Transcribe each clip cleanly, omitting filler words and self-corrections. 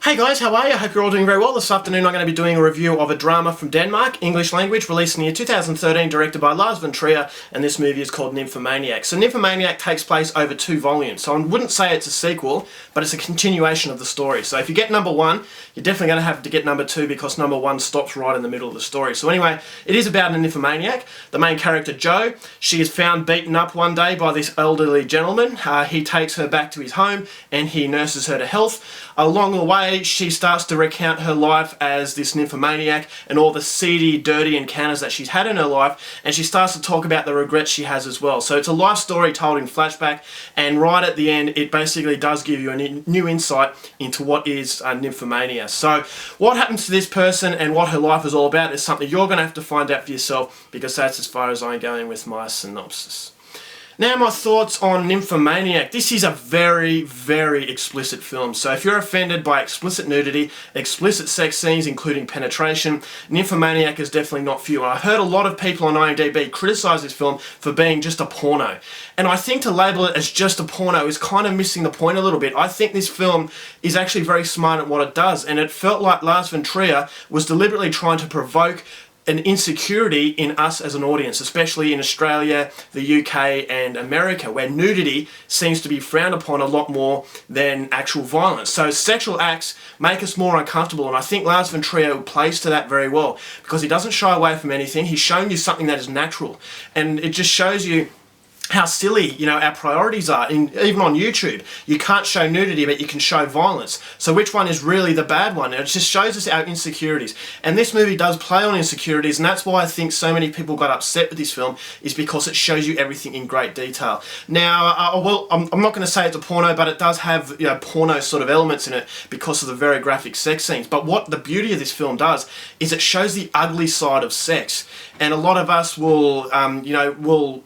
Hey guys, how are you? I hope you're all doing very well. This afternoon I'm going to be doing a review of a drama from Denmark, English language, released in the year 2013, directed by Lars von Trier, and this movie is called Nymphomaniac. So Nymphomaniac takes place over 2 volumes, so I wouldn't say it's a sequel, but it's a continuation of the story. So if you get number 1, you're definitely going to have to get number 2 because number 1 stops right in the middle of the story. So anyway, it is about a nymphomaniac. The main character, Jo, she is found beaten up one day by this elderly gentleman. He takes her back to his home and he nurses her to health. Along the way, she starts to recount her life as this nymphomaniac and all the seedy, dirty encounters that she's had in her life, and she starts to talk about the regrets she has as well. So it's a life story told in flashback, and right at the end it basically does give you a new insight into what is nymphomania. So what happens to this person and what her life is all about is something you're going to have to find out for yourself, because that's as far as I'm going with my synopsis. Now my thoughts on Nymphomaniac. This is a very, very explicit film. So if you're offended by explicit nudity, explicit sex scenes including penetration, Nymphomaniac is definitely not for you. And I heard a lot of people on IMDb criticise this film for being just a porno. And I think to label it as just a porno is kind of missing the point a little bit. I think this film is actually very smart at what it does, and it felt like Lars von Trier was deliberately trying to provoke an insecurity in us as an audience, especially in Australia, the UK and America, where nudity seems to be frowned upon a lot more than actual violence. So sexual acts make us more uncomfortable, and I think Lars von Trier plays to that very well, because he doesn't shy away from anything. He's showing you something that is natural, and it just shows you how silly, our priorities are. Even on YouTube, you can't show nudity, but you can show violence. So which one is really the bad one? And it just shows us our insecurities. And this movie does play on insecurities, and that's why I think so many people got upset with this film, is because it shows you everything in great detail. Now, I'm not going to say it's a porno, but it does have porno sort of elements in it because of the very graphic sex scenes. But what the beauty of this film does is it shows the ugly side of sex. And a lot of us will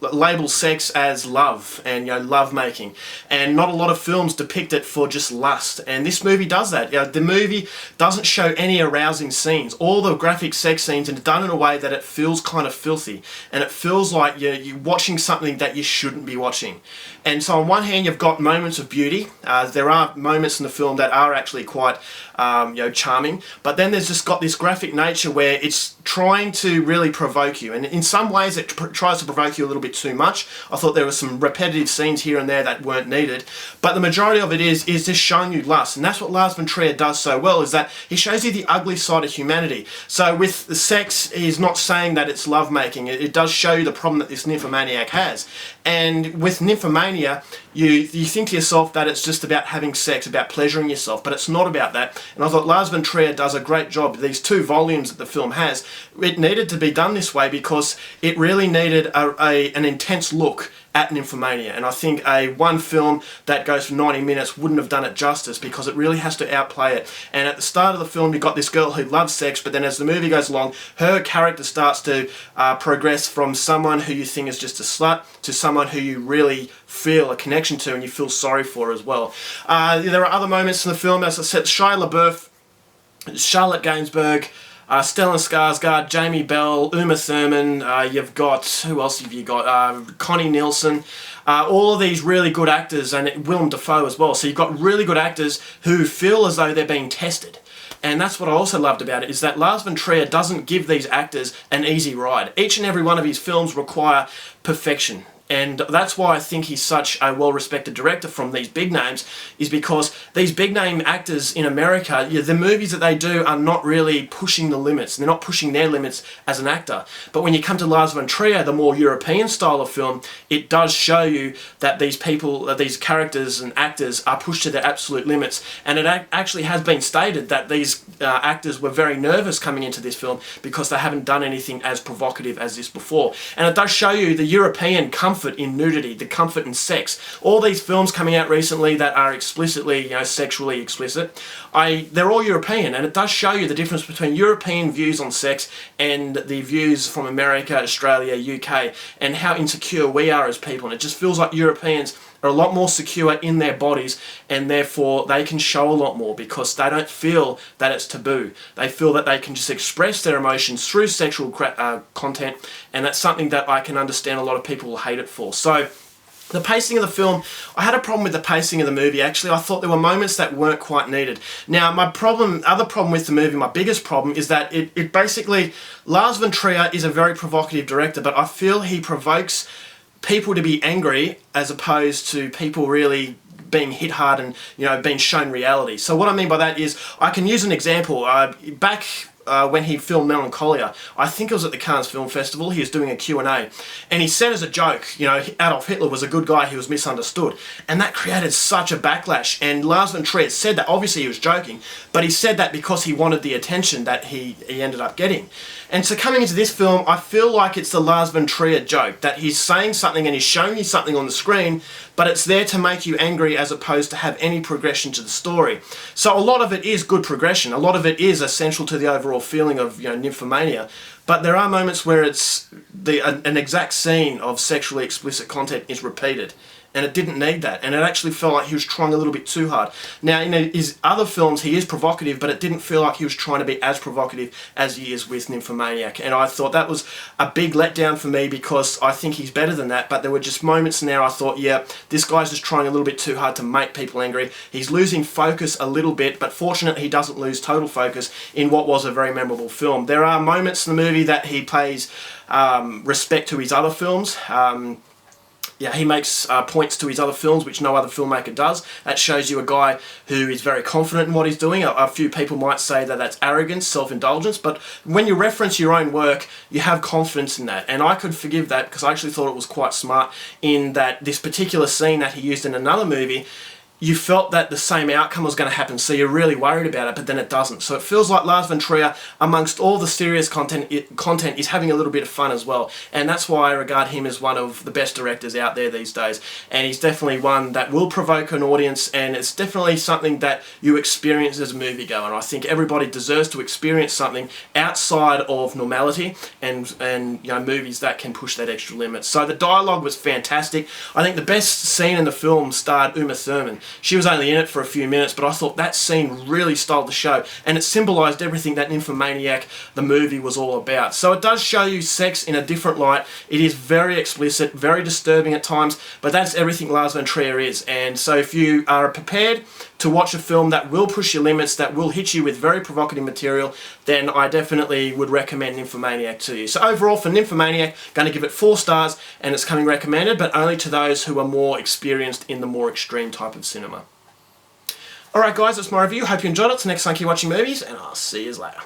label sex as love and love making, and not a lot of films depict it for just lust, and this movie does that. The movie doesn't show any arousing scenes. All the graphic sex scenes are done in a way that it feels kind of filthy, and it feels like you're watching something that you shouldn't be watching. And so on one hand you've got moments of beauty. There are moments in the film that are actually quite charming, but then there's just got this graphic nature where it's trying to really provoke you, and in some ways it tries to provoke you a little bit too much. I thought there were some repetitive scenes here and there that weren't needed, but the majority of it is just showing you lust, and that's what Lars von Trier does so well, is that he shows you the ugly side of humanity. So with the sex, he's not saying that it's love making. It does show you the problem that this nymphomaniac has, and with nymphomania you think to yourself that it's just about having sex, about pleasuring yourself, but it's not about that. And I thought Lars von Trier does a great job. These 2 volumes that the film has, it needed to be done this way because it really needed an intense look at nymphomania, and I think one film that goes for 90 minutes wouldn't have done it justice, because it really has to outplay it. And at the start of the film you've got this girl who loves sex, but then as the movie goes along, her character starts to progress from someone who you think is just a slut to someone who you really feel a connection to and you feel sorry for as well. There are other moments in the film, as I said, Shia LaBeouf, Charlotte Gainsbourg, Stellan Skarsgård, Jamie Bell, Uma Thurman, you've got, who else have you got, Connie Nielsen, all of these really good actors, and Willem Dafoe as well. So you've got really good actors who feel as though they're being tested. And that's what I also loved about it, is that Lars von Trier doesn't give these actors an easy ride. Each and every one of his films require perfection. And that's why I think he's such a well-respected director from these big names, is because these big-name actors in America, the movies that they do are not really pushing the limits. They're not pushing their limits as an actor. But when you come to Lars von Trier, the more European style of film, it does show you that these people, these characters and actors are pushed to their absolute limits. And it actually has been stated that these actors were very nervous coming into this film because they haven't done anything as provocative as this before. And it does show you the European comfort in nudity, the comfort in sex. All these films coming out recently that are explicitly, sexually explicit, they're all European, and it does show you the difference between European views on sex and the views from America, Australia, UK, and how insecure we are as people. And it just feels like Europeans are a lot more secure in their bodies, and therefore they can show a lot more because they don't feel that it's taboo. They feel that they can just express their emotions through sexual content, and that's something that I can understand a lot of people will hate it for. So The pacing of the film, I had a problem with the pacing of the movie actually. I thought there were moments that weren't quite needed. Now other problem with the movie, my biggest problem, is that it basically, Lars von Trier is a very provocative director, but I feel he provokes people to be angry as opposed to people really being hit hard and, you know, being shown reality. So what I mean by that is, I can use an example. Back when he filmed Melancholia, I think it was at the Cannes Film Festival, he was doing a Q&A, and he said as a joke, you know, Adolf Hitler was a good guy, he was misunderstood, and that created such a backlash. And Lars von Trier said that, obviously he was joking, but he said that because he wanted the attention that he ended up getting. And so coming into this film, I feel like it's the Lars von Trier joke, that he's saying something and he's showing you something on the screen, but it's there to make you angry as opposed to have any progression to the story. So a lot of it is good progression, a lot of it is essential to the overall feeling of, you know, nymphomania, but there are moments where it's an exact scene of sexually explicit content is repeated, and it didn't need that, and it actually felt like he was trying a little bit too hard. Now, in his other films, he is provocative, but it didn't feel like he was trying to be as provocative as he is with Nymphomaniac, and I thought that was a big letdown for me, because I think he's better than that. But there were just moments in there I thought, yeah, this guy's just trying a little bit too hard to make people angry. He's losing focus a little bit, but fortunately he doesn't lose total focus in what was a very memorable film. There are moments in the movie that he pays respect to his other films. Yeah, he makes points to his other films which no other filmmaker does. That shows you a guy who is very confident in what he's doing. A few people might say that that's arrogance, self-indulgence, but when you reference your own work, you have confidence in that. And I could forgive that, because I actually thought it was quite smart in that this particular scene that he used in another movie, you felt that the same outcome was going to happen, so you're really worried about it, but then it doesn't. So it feels like Lars von Trier, amongst all the serious content, is having a little bit of fun as well. And that's why I regard him as one of the best directors out there these days. And he's definitely one that will provoke an audience, and it's definitely something that you experience as a moviegoer. And I think everybody deserves to experience something outside of normality, and you know, movies that can push that extra limit. So the dialogue was fantastic. I think the best scene in the film starred Uma Thurman. She was only in it for a few minutes, but I thought that scene really stole the show, and it symbolised everything that Nymphomaniac, the movie, was all about. So it does show you sex in a different light. It is very explicit, very disturbing at times, but that's everything Lars von Trier is. And so if you are prepared to watch a film that will push your limits, that will hit you with very provocative material, then I definitely would recommend Nymphomaniac to you. So overall, for Nymphomaniac, going to give it 4 stars, and it's coming recommended, but only to those who are more experienced in the more extreme type of cinema. Alright guys, that's my review. Hope you enjoyed it. So next time, keep watching movies, and I'll see you later.